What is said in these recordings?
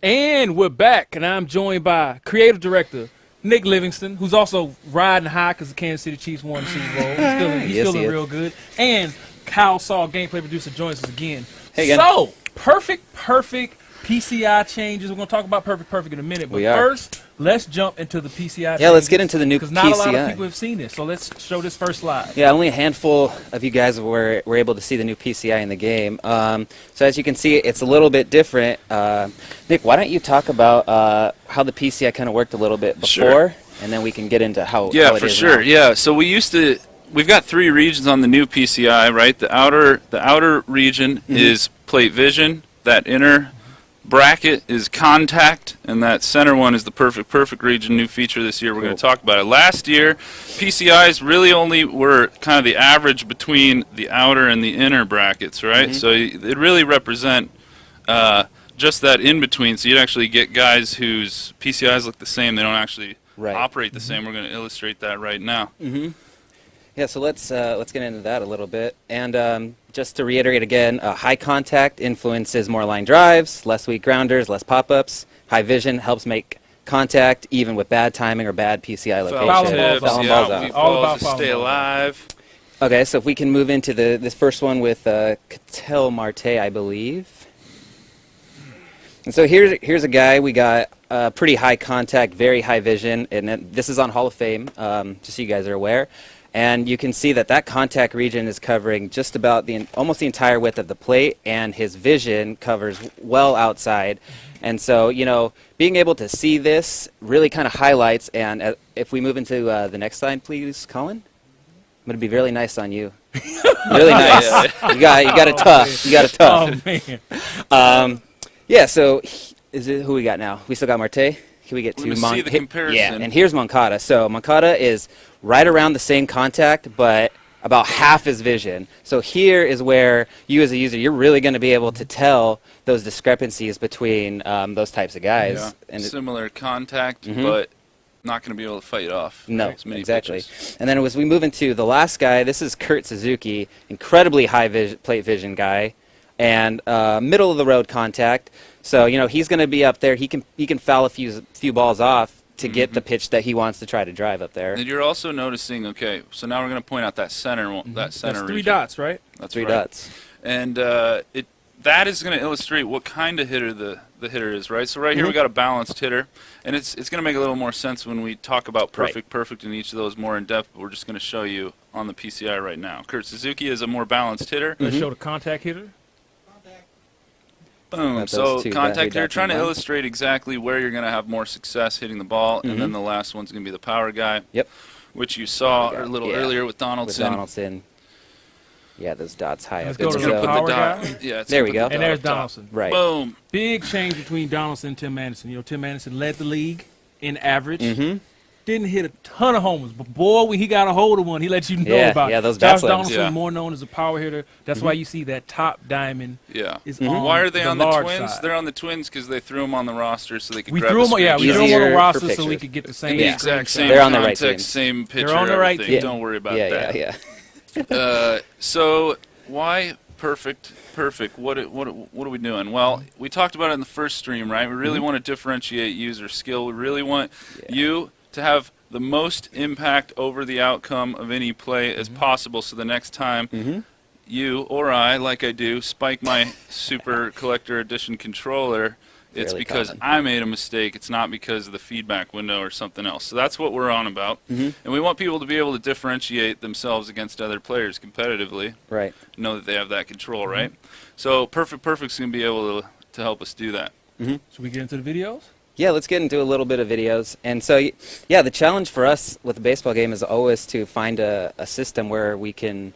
And we're back, and I'm joined by creative director Nick Livingston, who's also riding high because the Kansas City Chiefs won the Super Bowl. He's feeling real good. And Kyle Saw, gameplay producer, joins us again. Hey again. So, perfect PCI changes. We're going to talk about perfect in a minute. But first, let's jump into the PCI changes. Yeah, let's get into the new PCI. Because not a lot of people have seen this. So let's show this first slide. Yeah, only a handful of you guys were able to see the new PCI in the game. So as you can see, it's a little bit different. Nick, why don't you talk about how the PCI kind of worked a little bit before, and then we can get into how yeah, how it for is sure. now. Yeah, so we've got 3 regions on the new PCI, right? The outer region is plate vision. That inner bracket is contact, and that center one is the perfect region. New feature this year. We're going to talk about it. Last year, PCIs really only were kind of the average between the outer and the inner brackets, right? So it really represent just that in between. So you'd actually get guys whose PCIs look the same. They don't actually operate the same. We're going to illustrate that right now. Yeah, so let's get into that a little bit. And just to reiterate again, high contact influences more line drives, less weak grounders, less pop-ups. High vision helps make contact even with bad timing or bad PCI location. Fouling balls out. All about to stay alive. Okay, so if we can move into this first one with Cattell Marte, I believe. And so here's a guy. We got pretty high contact, very high vision, and this is on Hall of Fame, just so you guys are aware. And you can see that contact region is covering just about almost the entire width of the plate, and his vision covers well outside. And so, you know, being able to see this really kind of highlights. And if we move into the next slide, please, Colin. I'm going to be really nice on you. Really nice. You got it tough. You got it tough. Oh, man. Yeah. So, who we got now? We still got Marte. Can we get to see the comparison. Yeah, and here's Moncada. So Moncada is right around the same contact, but about half his vision. So here is where you as a user, you're really going to be able to tell those discrepancies between those types of guys. Yeah. And Similar contact, but not going to be able to fight it off. No, As many exactly. pitches. And then as we move into the last guy, this is Kurt Suzuki, incredibly high plate vision guy, and middle of the road contact. So, you know, he's going to be up there. He can foul a few balls off to get the pitch that he wants to try to drive up there. And you're also noticing, okay, so now we're going to point out that center That's region. 3 dots, right? That's Three right. dots. And that is going to illustrate what kind of hitter the hitter is, right? So right here we got a balanced hitter, and it's going to make a little more sense when we talk about perfect in each of those more in depth. But we're just going to show you on the PCI right now. Kurt Suzuki is a more balanced hitter. Let's show the contact hitter. Boom. So contact here, trying to illustrate exactly where you're going to have more success hitting the ball, and then the last one's going to be the power guy. Yep. Which you saw a little earlier with Donaldson. With Donaldson. Yeah, those dots high Let's up. go to the power guy. Yeah, there we go. And there's Donaldson. Right. Boom. Big change between Donaldson and Tim Anderson. You know, Tim Anderson led the league in average. Didn't hit a ton of homers, but boy, when he got a hold of one, he let you know about it. Yeah, those Josh bat Donaldson, more known as a power hitter. That's why you see that top diamond. Yeah. Is on Why are they on the large Twins? side. They're on the Twins because they threw them on the roster so they could We grab threw a them, we screen threw them on the Easier roster for so we pictures. could get the And same. the exact same They're on the right context, team. same pitcher, They're on the right everything. team. Don't worry about Yeah, that. yeah. So why perfect? What are we doing? Well, we talked about it in the first stream, right? We really want to differentiate user skill. We really want you to have the most impact over the outcome of any play as possible. So the next time you or I, like I do, spike my Super Collector Edition controller, it's Fairly because common. I made a mistake. It's not because of the feedback window or something else. So that's what we're on about. And we want people to be able to differentiate themselves against other players competitively. Right. Know that they have that control, right? So Perfect's going to be able to help us do that. Should we get into the videos? Yeah, let's get into a little bit of videos. And so, yeah, the challenge for us with the baseball game is always to find a system where we can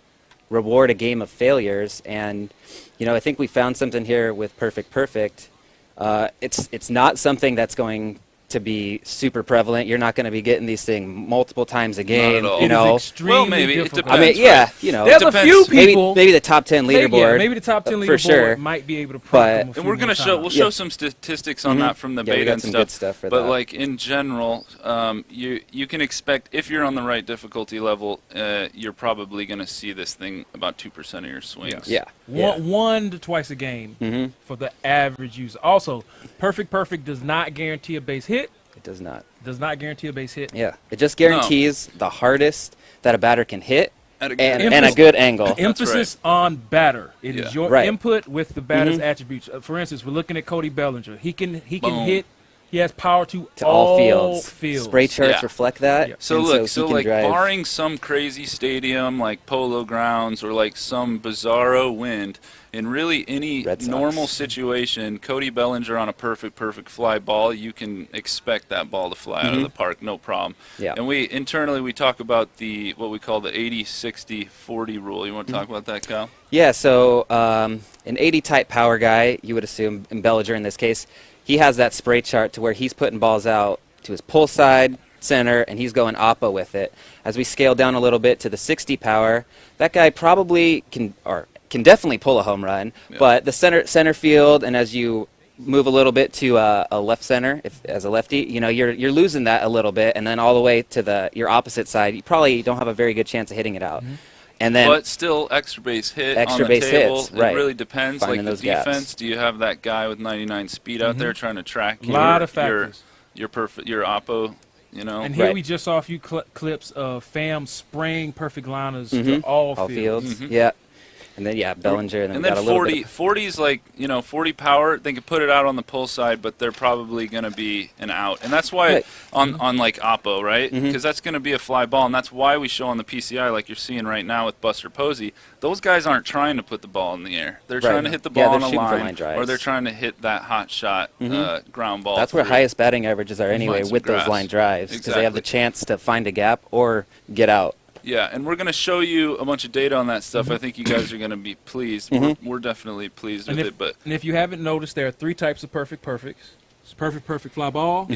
reward a game of failures. And, you know, I think we found something here with Perfect. It's not something that's going to be super prevalent. You're not going to be getting these things multiple times a game. all. You It know, is extremely Well, maybe. It difficult. I mean, depends, yeah, right? you know, There's a Depends. few maybe people. maybe the top 10 leaderboard. Maybe the top 10 for leaderboard sure. might be able to But- print them a And few we're gonna more show. We'll times. show some statistics on that from the Yeah, we beta got and some stuff. good stuff for but that. like in general, you can expect if you're on the right difficulty level, you're probably gonna see this thing about 2% of your swings. Yeah. One to twice a game for the average user. Also, perfect does not guarantee a base hit. It does not. Does not guarantee a base hit. Yeah. It just guarantees the hardest that a batter can hit At a and, good and a good angle. Emphasis on batter. It is Yeah. your Right. input with the batter's attributes. For instance, we're looking at Cody Bellinger. He can Boom. hit. He has power to All fields. Spray charts Yeah. reflect that. Yeah. So and look, he so can like drive. barring some crazy stadium like Polo Grounds or like some bizarro wind, in really any Red Sox. normal situation, Cody Bellinger on a perfect fly ball, you can expect that ball to fly out of the park, no problem. Yeah. And we internally we talk about what we call the 80-60-40 rule. You want to talk about that, Kyle? Yeah, so an 80 type power guy, you would assume, in Bellinger in this case, he has that spray chart to where he's putting balls out to his pull side, center, and he's going oppo with it. As we scale down a little bit to the 60 power, that guy probably can definitely pull a home run, but the center field, and as you move a little bit to a left center, as a lefty, you know, you're losing that a little bit, and then all the way to your opposite side, you probably don't have a very good chance of hitting it out. And then But still, extra base hit Extra on the base table. hits, right. It really depends. Finding Like the those gaps. defense, do you have that guy with 99 speed out there trying to track A lot of factors. your oppo? You know, And here Right. we just saw a few clips of Pham spraying perfect liners to all fields. Yeah. And then, Bellinger, and then, and we got then a little 40, bit 40's like, 40 power. They can put it out on the pull side, but they're probably going to be an out. And that's why Right. on like oppo, right? Because that's going to be a fly ball, and that's why we show on the PCI, like you're seeing right now with Buster Posey, those guys aren't trying to put the ball in the air. They're Right. trying to hit the Yeah, ball they're on a shooting for line, line drives. or they're trying to hit that hot shot ground ball. That's where through. highest batting averages are anyway, Find some with those grass. line drives, because they have the Exactly. chance to find a gap or get out. Yeah, and we're going to show you a bunch of data on that stuff. I think you guys are going to be pleased. We're definitely pleased with it, but And if you haven't noticed, there are three types of perfects. It's perfect fly ball,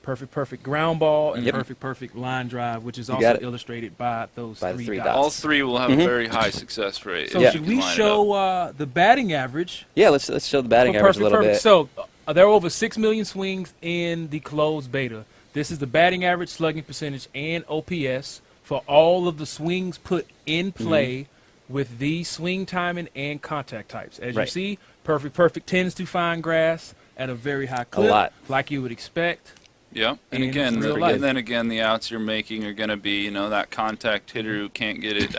perfect ground ball, and perfect line drive, which is also got it. illustrated by those By the three three dots. all three will have a very high success rate. So if should you we line it up. show the batting average? Yeah, let's show the batting for average a little bit. So there are over 6 million swings in the closed beta. This is the batting average, slugging percentage, and OPS for all of the swings put in play with these swing timing and contact types. As you Right. see, perfect tends to find grass at a very high clip, lot. like you would expect. Yeah, and in again, real life. and then again, the outs you're making are going to be, that contact hitter who can't get it,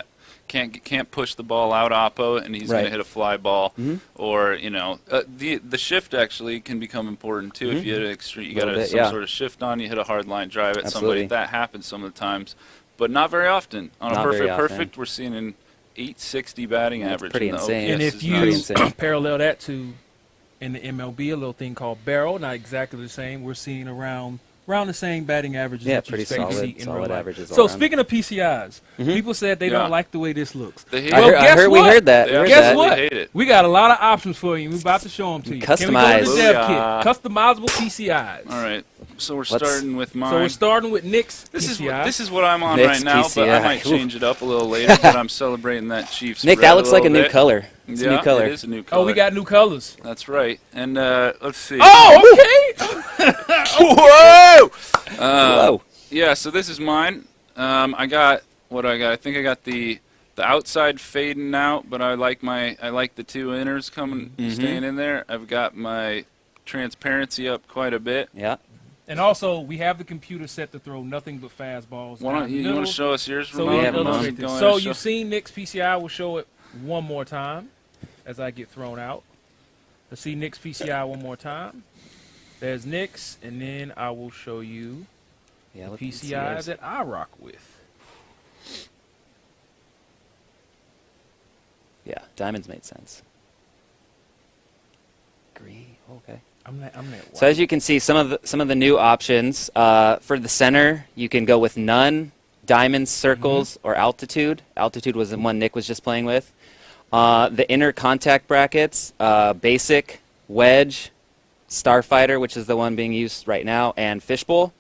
can't push the ball out oppo, and he's going to Right. hit a fly ball, or the shift actually can become important too. If you hit you got Little bit, some yeah. sort of shift on, you hit a hard line drive at Absolutely. somebody. That happens some of the times, but not very often. On Not a very perfect, often. we're seeing an 860 batting That's average. pretty and the insane. And OPS if is you Pretty nuts. insane. parallel that to in the MLB, a little thing called barrel, not exactly the same. We're seeing around the same batting averages. Yeah, that you pretty expect to solid- see in solid real life. averages all So around. speaking of PCIs, people said they Yeah. don't like the way this looks. They hate I it. Well, heard, guess we what? heard that. They We heard Guess that. what? hate it. We got a lot of options for you. We're about to show them to you. Can we go to the Customized. dev Booyah. kit? Customizable PCIs. All right, so we're Let's- starting with mine. So we're starting with Nick's This is PCI. what I'm on Nick's right now, but I PCI. might change it up a little later. But I'm celebrating that Chiefs. Nick, red that looks like a little new bit. color. It's Yeah, a new color. it is a new color. Oh, we got new colors. That's right. And let's see. Oh, okay. Whoa! Whoa. Yeah. So this is mine. I got what I got. I think I got the outside fading out, but I like the two inners coming staying in there. I've got my transparency up quite a bit. Yeah. And also, we have the computer set to throw nothing but fastballs. Why down don't the you want middle. to show us yours, So Ramon? we have them on. illustrate Go this. ahead So and show- you've seen Nick's PCI. We'll show it one more time as I get thrown out. Let's see Nick's PCI one more time. There's Nick's, and then I will show you Yeah. the let me see PCI yours. that I rock with. Yeah. Diamonds made sense. Green. Okay. I'm that So as you can see, some of the new options for the center, you can go with none, diamonds, circles, or altitude. Altitude was the one Nick was just playing with. The inner contact brackets, basic, wedge, Starfighter, which is the one being used right now, and Fishbowl.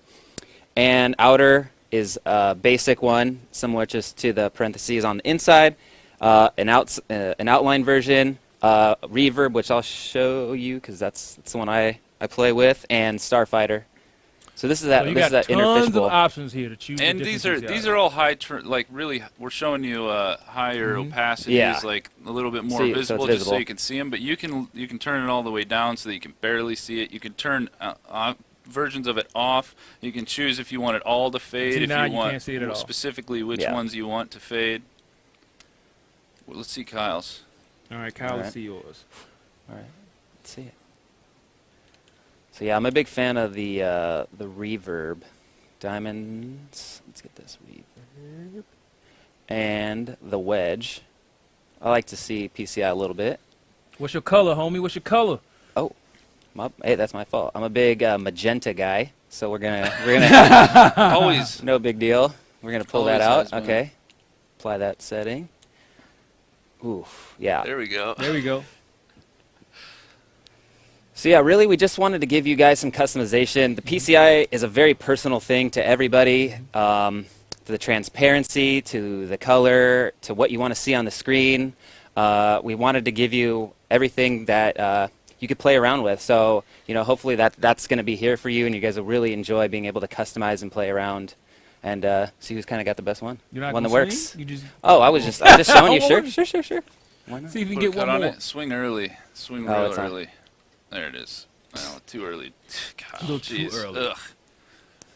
And outer is a basic one, similar just to the parentheses on the inside. An outline version, Reverb, which I'll show you because that's the one I play with, and Starfighter. So this is that. So you this got is that inner tons fishbowl. of options here to choose. And these are all high, like really, we're showing you higher opacities, Yeah. like a little bit more So it's visible, just so visible. you can see them. But you can turn it all the way down so that you can barely see it. You can turn versions of it off. You can choose if you want it all to fade, See, if now you you want can't see it at all. specifically which Yeah. ones you want to fade. Well, let's see Kyle's. All right, Kyle, All let's right. see yours. All right, let's see it. So yeah, I'm a big fan of the reverb diamonds. Let's get this reverb and the wedge. I like to see PCI a little bit. What's your color, homie? What's your color? Oh, hey, that's my fault. I'm a big magenta guy, so we're gonna Always. no big deal. We're gonna pull that Always has out. been. Okay, apply that setting. Oof, yeah. There we go. There we go. So yeah, really, we just wanted to give you guys some customization. The PCI is a very personal thing to everybody. To the transparency, to the color, to what you want to see on the screen. We wanted to give you everything that you could play around with. So hopefully that's going to be here for you, and you guys will really enjoy being able to customize and play around, and see who's kind of got the best one. You're not One that gonna works. swing? You just Oh, I was just showing you. Sure. Why not? see if you can Put a get cut one on more. it. Swing early. Swing Oh, real it's on. early. There it is. Oh, too early. God, A little too jeez. early. Ugh.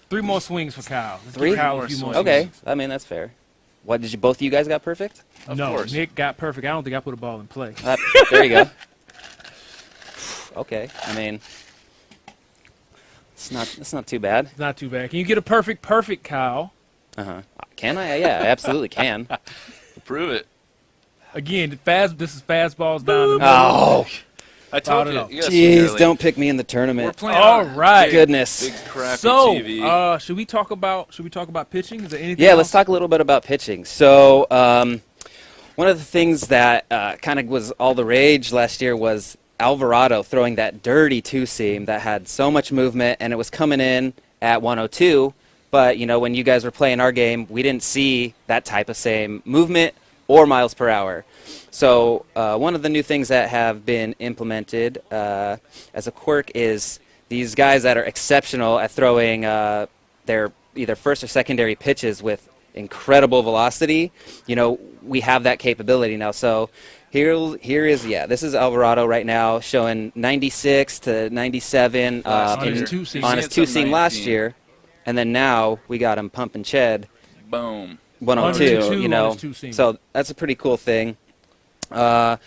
3 more swings for Kyle. Let's give Three? Kyle a More few more swings. Okay, swings. I mean that's fair. What did you? Both of you guys got perfect? Of No, course. Nick got perfect. I don't think I put a ball in play. There you go. Okay, I mean, it's not too bad. It's not too bad. Can you get a perfect, Kyle? Can I? Yeah, I absolutely can. Prove it. Again, this is fastballs down the middle. Oh, I told it you. up. You gotta swing jeez! early. Don't pick me in the We're tournament. playing All on right. big- Goodness. Big crappy So, TV. should we talk about pitching? Is there anything? Yeah, else? let's talk a little bit about pitching. So, one of the things that kind of was all the rage last year was Alvarado throwing that dirty two-seam that had so much movement, and it was coming in at 102. But when you guys were playing our game, we didn't see that type of same movement or miles per hour. So one of the new things that have been implemented as a quirk is these guys that are exceptional at throwing their either first or secondary pitches with incredible velocity. We have that capability now. So here is this is Alvarado right now showing 96 to 97 Last On his year. two-seam. on You his see it's two-seam up last 19. year, and then now we got him pumping Ched Boom. 102. 102 on his two-seam. So that's a pretty cool thing. I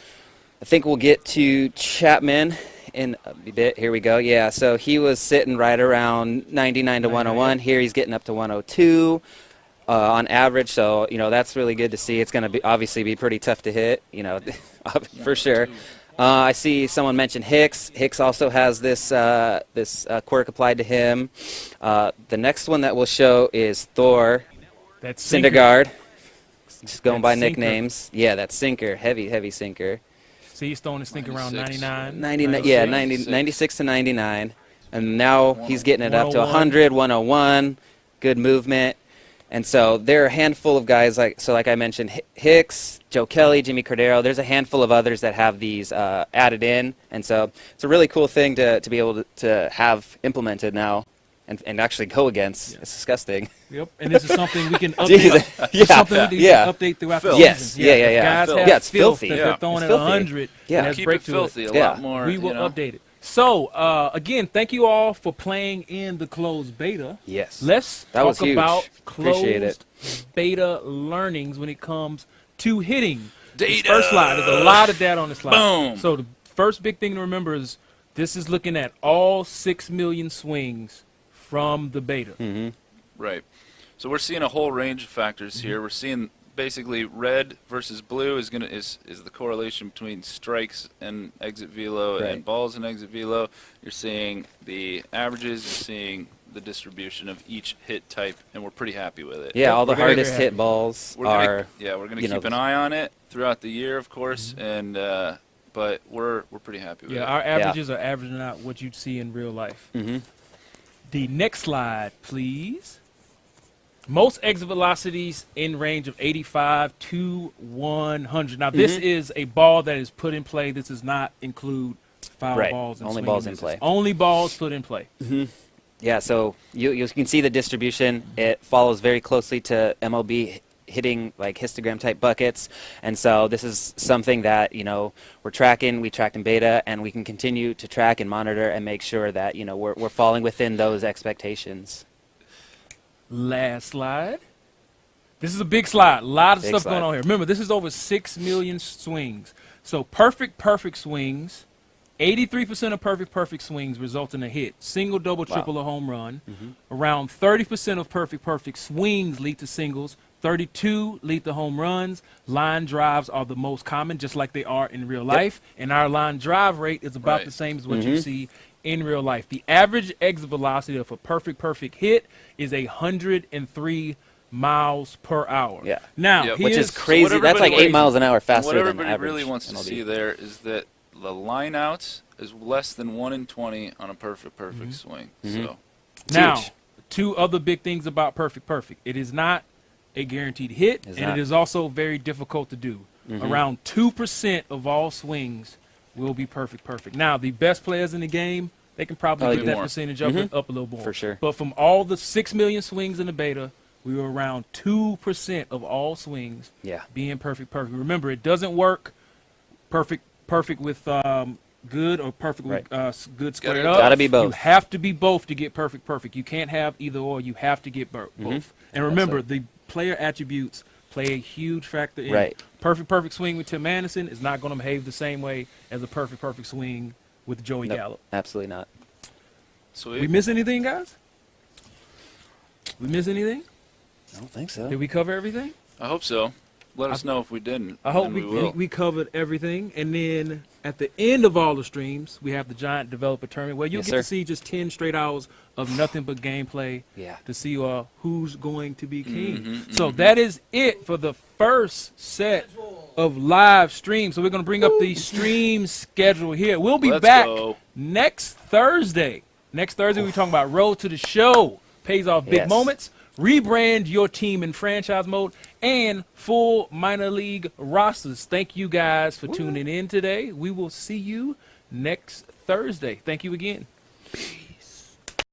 think we'll get to Chapman in a bit. Here we go. Yeah, so he was sitting right around 99 to 101. Here he's getting up to 102 on average. So that's really good to see. It's going to obviously be pretty tough to hit. For sure. I see someone mentioned Hicks. Hicks also has this quirk applied to him. The next one that we'll show is Thor That's sinker. Syndergaard. Just going That by sinker. nicknames. Yeah, that sinker. Heavy sinker. See, he's throwing his thing around 96. 99. 99, yeah, 96. 96 to 99. And now he's getting it up to 101. 100, 101. Good movement. And so there are a handful of guys, like I mentioned, Hicks, Joe Kelly, Jimmy Cordero. There's a handful of others that have these added in. And so it's a really cool thing to be able to have implemented now and actually go against. Yeah. It's disgusting. Yep, and this is something we can Jeez. update. Yeah, Something we yeah. can update throughout the Yes, season. yeah. If guys Filth. have Yeah, it's filth filthy. that Yeah. they're throwing It's at filthy. 100. Yeah. and has Keep break it to filthy a Yeah. lot more. We will update it. So, again, thank you all for playing in the closed beta. Yes. Let's That was talk huge. about Appreciate closed it. beta learnings when it comes to hitting. This Data. first slide, there's a lot of data on this slide. Boom. So the first big thing to remember is this is looking at all 6 million swings from the beta. Mm-hmm. Right. So we're seeing a whole range of factors here. We're seeing basically red versus blue is the correlation between strikes and exit velo Right. and balls and exit velo. You're seeing the averages. You're seeing the distribution of each hit type, and we're pretty happy with it. Yeah, all the We're very, hardest very hit balls We're are. gonna you know, keep an eye on it throughout the year, of course, Mm-hmm. and but we're pretty happy with it. Yeah, our averages are averaging out what you'd see in real life. Mm-hmm. The next slide, please. Most exit velocities in range of 85 to 100. Now, this is a ball that is put in play. This does not include foul balls and only swing balls and in play. Only balls put in play. Yeah, so you can see the distribution. It follows very closely to MLB hitting like histogram type buckets, and so this is something that we're tracking. We tracked in beta, and we can continue to track and monitor and make sure that we're falling within those expectations. Last slide. This is a big slide. A lot of Big stuff slide. going on here. Remember, this is over 6 million swings. So perfect swings. 83% of perfect swings result in a hit. Single, double, triple, or home run. Around 30% of perfect swings lead to singles. 32 lead to home runs. Line drives are the most common, just like they are in real life. And our line drive rate is about the same as what you see in real life. The average exit velocity of a perfect hit is 103 miles per hour. Yeah. Now, which is here's- crazy. So what That's like everybody- 8 miles an hour What faster than everybody average. really wants to MLB. see there is that the line outs is less than 1 in 20 on a perfect swing. So Now, huge. two other big things about perfect. It is not a guaranteed hit, and not. it is also very difficult to do. Around 2% of all swings will be perfect. Now, the best players in the game, they can probably get that more. percentage up a little more. For sure. But from all the 6 million swings in the beta, we were around 2% of all swings being perfect. Remember, it doesn't work perfect with good or perfect with good squared up. Gotta be both. You have to be both to get perfect. You can't have either or. You have to get both. And remember, the player attributes play a huge factor in perfect swing with Tim Anderson is not going to behave the same way as a perfect swing with Joey Gallup. Absolutely not. sweet. We miss anything, guys? We miss anything? I don't think so. Did we cover everything? I hope so. Let us know if we didn't. I hope and we will. we covered everything. And then at the end of all the streams, we have the Giant Developer Tournament where you'll Yes, get to sir. see just 10 straight hours of nothing but gameplay to see who's going to be king. So that is it for the first set of live streams. So we're going to bring up the stream schedule here. We'll be Let's back go. next Thursday. Next Thursday, we're talking about Road to the Show. Pays off big Yes. moments. Rebrand your team in franchise mode and full minor league rosters. Thank you guys for tuning in today. We will see you next Thursday. Thank you again.